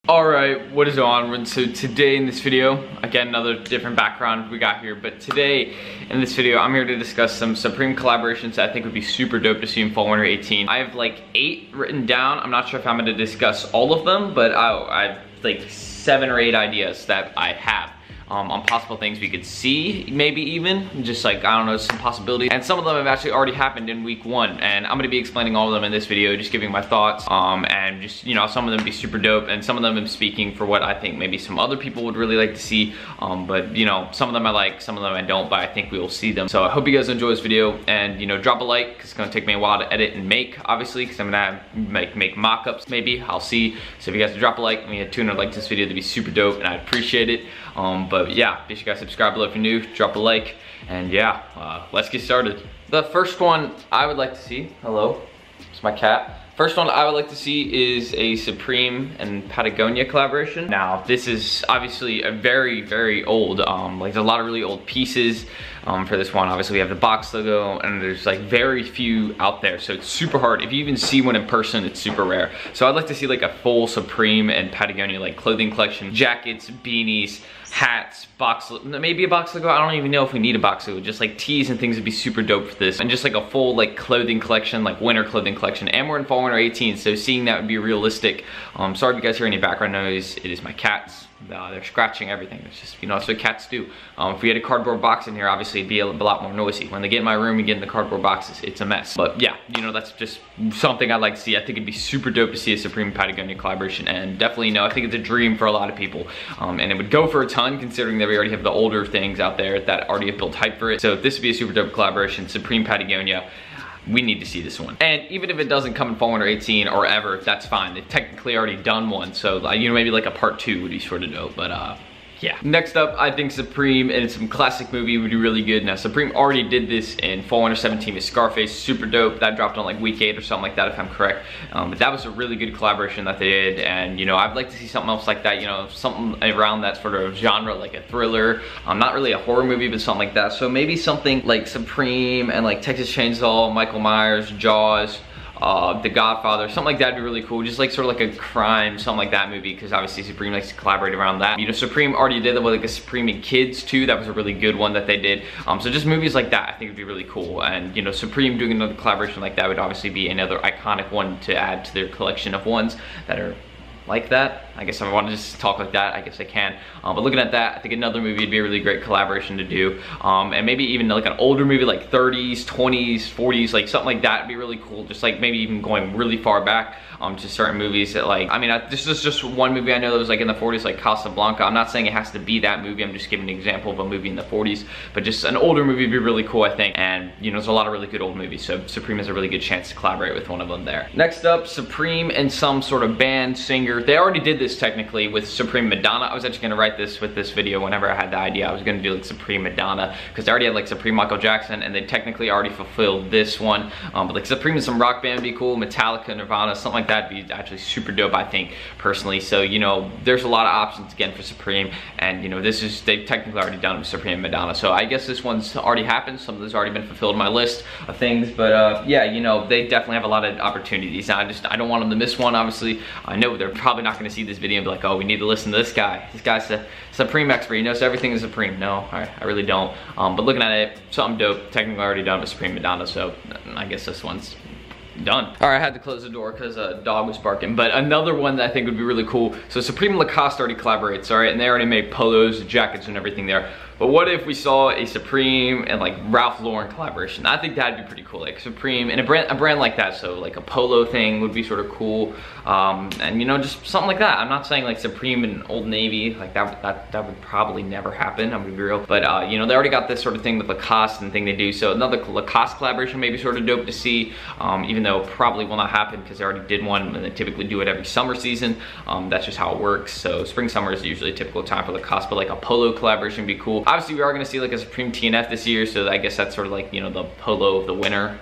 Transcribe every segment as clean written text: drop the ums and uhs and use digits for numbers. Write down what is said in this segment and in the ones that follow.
Alright, what is on? So today in this video, again another different background we got here, but today in this video I'm here to discuss some Supreme collaborations that I think would be super dope to see in Fall Winter 18. I have like 8 written down. I'm not sure if I'm going to discuss all of them, but I have like 7 or 8 ideas that I have. On possible things we could see, maybe even, just like, I don't know, some possibilities. And some of them have actually already happened in week 1, and I'm gonna be explaining all of them in this video, just giving my thoughts, and just, you know, some of them be super dope, and some of them I'm speaking for what I think maybe some other people would really like to see, but, you know, some of them I like, some of them I don't, but I think we will see them. So I hope you guys enjoy this video, and, you know, drop a like, because it's gonna take me a while to edit and make, obviously, because I'm gonna make mock-ups, maybe, I'll see. So if you guys drop a like, we had 200 likes this video, that'd be super dope, and I'd appreciate it. But yeah, make sure you guys subscribe below if you're new, drop a like, and yeah, let's get started. The first one I would like to see, hello, it's my cat. First one I would like to see is a Supreme and Patagonia collaboration. Now, this is obviously a very, very old, like there's a lot of really old pieces for this one. Obviously we have the box logo and there's like very few out there. So it's super hard. If you even see one in person, it's super rare. So I'd like to see like a full Supreme and Patagonia like clothing collection, jackets, beanies, hats, maybe a box logo. I don't even know if we need a box logo. Just like tees and things would be super dope for this. And just like a full like clothing collection, like winter clothing collection. And we're in Fall Winter 18, so seeing that would be realistic. Sorry if you guys hear any background noise. It is my cats. They're scratching everything. It's just, you know, that's what cats do. If we had a cardboard box in here, obviously it'd be a lot more noisy. When they get in my room and get in the cardboard boxes, it's a mess. But yeah, you know, that's just something I'd like to see. I think it'd be super dope to see a Supreme Patagonia collaboration, and definitely, you know, I think it's a dream for a lot of people. And it would go for a ton, considering that we already have the older things out there that already have built hype for it. So this would be a super dope collaboration, Supreme Patagonia. We need to see this one. And even if it doesn't come in Fall Winter 18 or ever, that's fine. They've technically already done one, so you know, maybe like a part 2 would be sort of dope, but yeah. Next up, I think Supreme and some classic movie would be really good. Now, Supreme already did this in Fall Winter 17 with Scarface, super dope. That dropped on like week 8 or something like that, if I'm correct. But that was a really good collaboration that they did, and you know, I'd like to see something else like that, you know, something around that sort of genre, like a thriller. Not really a horror movie, but something like that. So maybe something like Supreme and like Texas Chainsaw, Michael Myers, Jaws, The Godfather, something like that would be really cool. Just like sort of like a crime, something like that movie, because obviously Supreme likes to collaborate around that. You know, Supreme already did that with like a Supreme and Kids too. That was a really good one that they did. So just movies like that I think would be really cool. And you know, Supreme doing another collaboration like that would obviously be another iconic one to add to their collection of ones that are like that. I guess if I want to just talk like that, I guess I can. But looking at that, I think another movie would be a really great collaboration to do. And maybe even like an older movie, like 30s, 20s, 40s, like something like that would be really cool. Just like maybe even going really far back to certain movies that like, I mean, this is just one movie I know that was like in the 40s, like Casablanca. I'm not saying it has to be that movie. I'm just giving an example of a movie in the 40s. But just an older movie would be really cool, I think. And you know, there's a lot of really good old movies. So Supreme has a really good chance to collaborate with one of them there. Next up, Supreme and some sort of band, singer. They already did this technically with Supreme Madonna. I was actually gonna write this with this video whenever I had the idea. I was gonna do like Supreme Madonna, because they already had like Supreme Michael Jackson, and they technically already fulfilled this one. But like Supreme and some rock band would be cool. Metallica, Nirvana, something like that would be actually super dope, I think, personally. So, you know, there's a lot of options again for Supreme, and you know, they've technically already done Supreme and Madonna. So I guess this one's already happened. Some of those already been fulfilled in my list of things, but yeah, you know, they definitely have a lot of opportunities. Now, I don't want them to miss one, obviously. I know they're probably not gonna see this video and be like, oh, we need to listen to this guy. This guy's a Supreme expert. He knows everything is Supreme. No, I really don't. But looking at it, something dope. Technically already done with Supreme Madonna, so I guess this one's done. All right, I had to close the door because a dog was barking. But another one that I think would be really cool. So Supreme and Lacoste already collaborates, all right? And they already made polos, jackets, and everything there. But what if we saw a Supreme and like Ralph Lauren collaboration? I think that'd be pretty cool. Like Supreme and a brand like that. So like a polo thing would be sort of cool. And you know, just something like that. I'm not saying like Supreme and Old Navy, like that would probably never happen, I'm gonna be real. But you know, they already got this sort of thing with Lacoste and thing they do. So another Lacoste collaboration may be sort of dope to see, even though it probably will not happen because they already did one and they typically do it every summer season. That's just how it works. So spring, summer is usually a typical time for Lacoste, but like a polo collaboration would be cool. Obviously, we are gonna see like a Supreme TNF this year, so I guess that's sort of like, you know, the polo of the winter.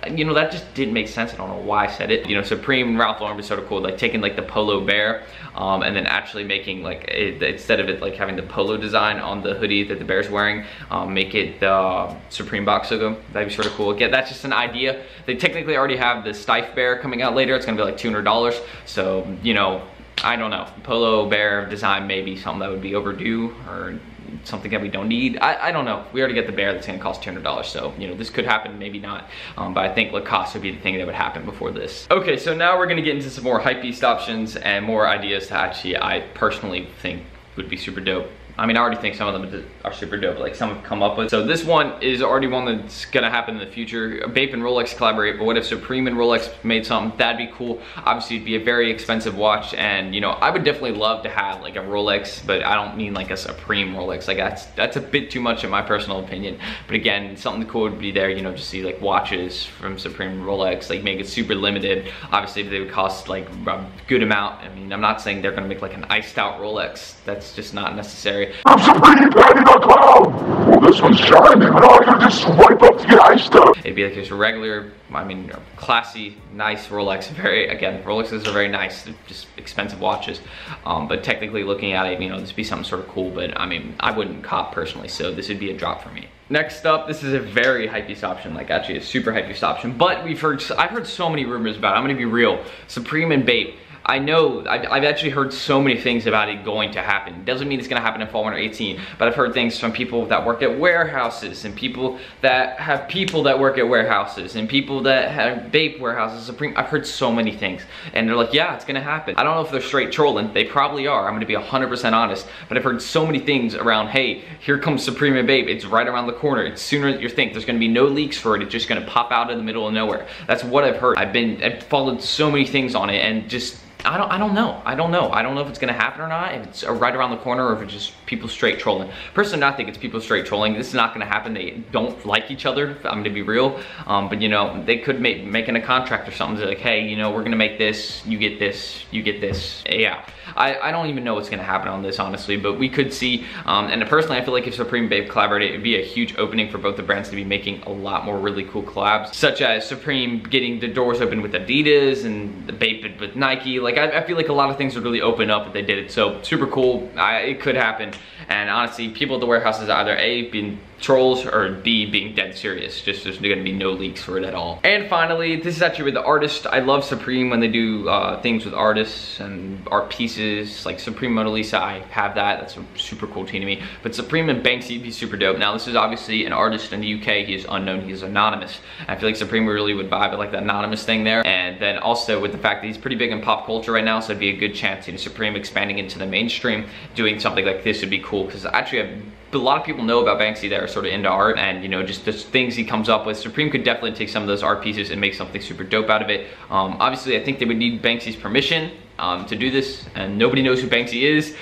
You know, that just didn't make sense. I don't know why I said it. You know, Supreme and Ralph Lauren would be sort of cool, like taking like the polo bear, and then actually making like instead of it like having the polo design on the hoodie that the bear's wearing, make it the Supreme box logo. That'd be sort of cool. Again, that's just an idea. They technically already have the Stife bear coming out later. It's gonna be like $200. So, you know, I don't know. Polo bear design may be something that would be overdue or something that we don't need. I don't know. We already get the bear that's gonna cost $200, so you know, this could happen, maybe not. But I think Lacoste would be the thing that would happen before this. Okay, so now we're gonna get into some more hypebeast options and more ideas that actually I personally think would be super dope. I mean, I already think some of them are super dope, like some have come up with. So this one is already one that's gonna happen in the future. Bape and Rolex collaborate, but what if Supreme and Rolex made something? That'd be cool. Obviously, it'd be a very expensive watch, and you know, I would definitely love to have like a Rolex, but I don't mean like a Supreme Rolex. Like that's a bit too much in my personal opinion. But again, something cool would be there, you know, just see like watches from Supreme and Rolex, like make it super limited. Obviously, they would cost like a good amount. I mean, I'm not saying they're gonna make like an iced out Rolex. That's just not necessary. I'm Supreme painting a cloud! Well, this one's shining, and all I gotta just swipe up to get iced up. It'd be like just a regular, I mean, classy, nice Rolex. Again, Rolexes are very nice, they're just expensive watches. But technically looking at it, you know, this would be something sort of cool, but I mean, I wouldn't cop personally, so this would be a drop for me. Next up, this is a very hypebeast option, like actually a super hypebeast option, but I've heard so many rumors about it. I'm gonna be real. Supreme and Bape. I know, I've actually heard so many things about it going to happen. Doesn't mean it's gonna happen in fall winter 18, but I've heard things from people that work at warehouses, and people that have people that work at warehouses, and people that have Bape warehouses, Supreme. I've heard so many things, and they're like, yeah, it's gonna happen. I don't know if they're straight trolling. They probably are. I'm gonna be 100% honest, but I've heard so many things around, hey, here comes Supreme and Bape. It's right around the corner. It's sooner than you think. There's gonna be no leaks for it. It's just gonna pop out in the middle of nowhere. That's what I've heard. I've followed so many things on it, and just, I don't know. I don't know if it's gonna happen or not, if it's right around the corner, or if it's just people straight trolling. Personally, I think it's people straight trolling. This is not gonna happen. They don't like each other, I'm gonna be real. But you know, they could making a contract or something. They're like, hey, you know, we're gonna make this, you get this, you get this. Yeah, I don't even know what's gonna happen on this, honestly, but we could see. And personally, I feel like if Supreme and Bape collaborated, it'd be a huge opening for both the brands to be making a lot more really cool collabs, such as Supreme getting the doors open with Adidas and the Bape with Nike. Like, I feel like a lot of things would really open up if they did it. So super cool. It could happen. And honestly, people at the warehouses either A, being trolls, or B, being dead serious. Just there's gonna be no leaks for it at all. And finally, this is actually with the artist. I love Supreme when they do things with artists and art pieces, like Supreme Mona Lisa. I have that. That's a super cool team to me. But Supreme and Banksy would be super dope. Now, this is obviously an artist in the UK. He is unknown. He is anonymous. And I feel like Supreme really would vibe with like the anonymous thing there. And then also with the fact that he's pretty big in pop culture right now, so it'd be a good chance, you know, Supreme expanding into the mainstream, doing something like this would be cool, because actually a lot of people know about Banksy that are sort of into art, and you know, just the things he comes up with. Supreme could definitely take some of those art pieces and make something super dope out of it. Obviously, I think they would need Banksy's permission to do this, and nobody knows who Banksy is,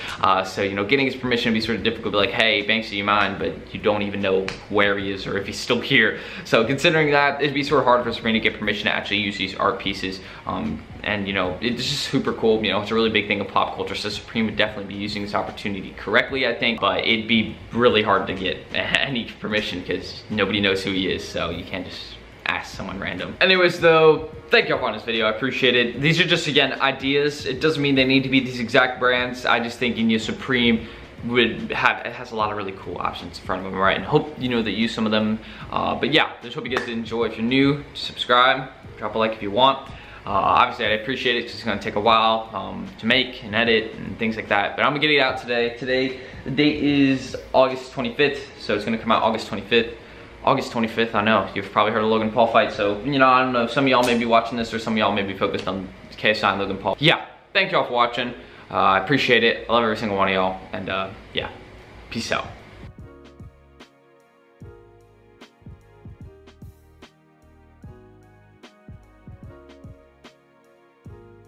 so you know, getting his permission would be sort of difficult. Be like, hey, Banksy, you mind? But you don't even know where he is or if he's still here. So considering that, it'd be sort of hard for Supreme to get permission to actually use these art pieces. And you know, it's just super cool. You know, it's a really big thing of pop culture, so Supreme would definitely be using this opportunity correctly, I think. But it'd be really hard to get any permission because nobody knows who he is, so you can't just ask someone random. Anyways though, thank y'all for watching this video, I appreciate it. These are just, again, ideas. It doesn't mean they need to be these exact brands. I just think, you know, Supreme would have, it has a lot of really cool options in front of them, right? And hope, you know, that you use some of them. But yeah, just hope you guys did enjoy. If you're new, subscribe, drop a like if you want. Obviously, I'd appreciate it because it's gonna take a while to make and edit and things like that. But I'm gonna get it out today. Today, the date is August 25th, so it's gonna come out August 25th. August 25th, I know, you've probably heard of Logan Paul fight, so, you know, I don't know, some of y'all may be watching this, or some of y'all may be focused on KSI and Logan Paul. Yeah, thank y'all for watching. I appreciate it. I love every single one of y'all, and yeah, peace out.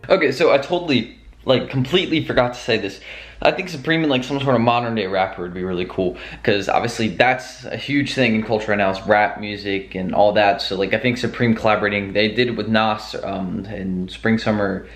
Okay, so I totally, like, completely forgot to say this. I think Supreme and like some sort of modern day rapper would be really cool, because obviously that's a huge thing in culture right now, is rap music and all that. So like, I think Supreme collaborating, they did it with Nas in spring summer,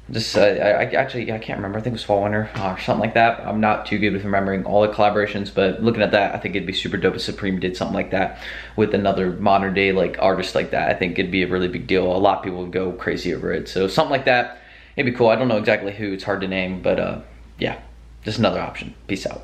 just I can't remember, I think it was fall winter or something like that. I'm not too good with remembering all the collaborations, but looking at that, I think it'd be super dope if Supreme did something like that with another modern day like artist like that. I think it'd be a really big deal. A lot of people would go crazy over it, so something like that, it'd be cool. I don't know exactly who, it's hard to name, but yeah, just another option. Peace out.